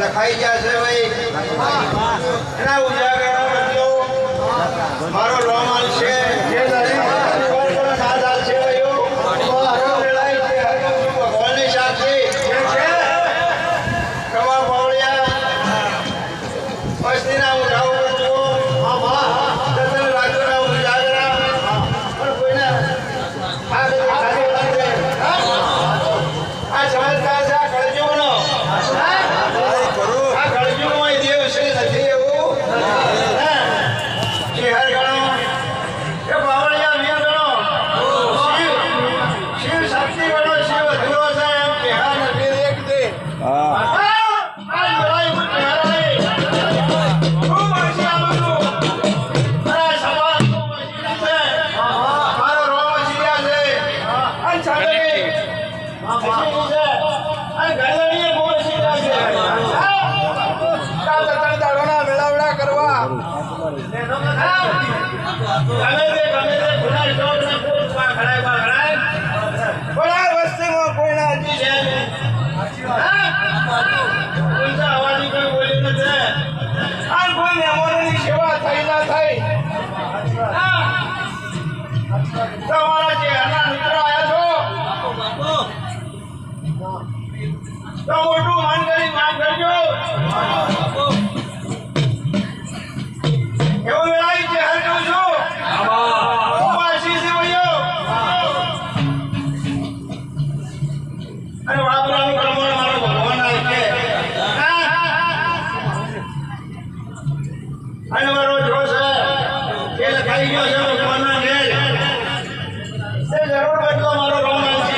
લખાઈ જશે ભાઈ એના ઉજાગરા મારો રોમાલ છે ભગવાનની સાક્ષી કવા પાવડિયા વસ્તીના ઉઠાવ રાજુના ઉજાગરા પણ કોઈને આ ચમત્કાર છે આ કળજુગનો તમારા ચહેરા મિત્ર આવ્યા છો તો મોટું માન કરી માન કરજો એવું વેળાઈ ચહેર કહું છું હું આશીષ ભાઈઓ અને વાપરાનું પ્રમાણ મારો ભગવાન આવે છે અને મારો જોશ એ લખાઈ ગયો છે ભગવાનના ઘેર જરૂર બદલો મારો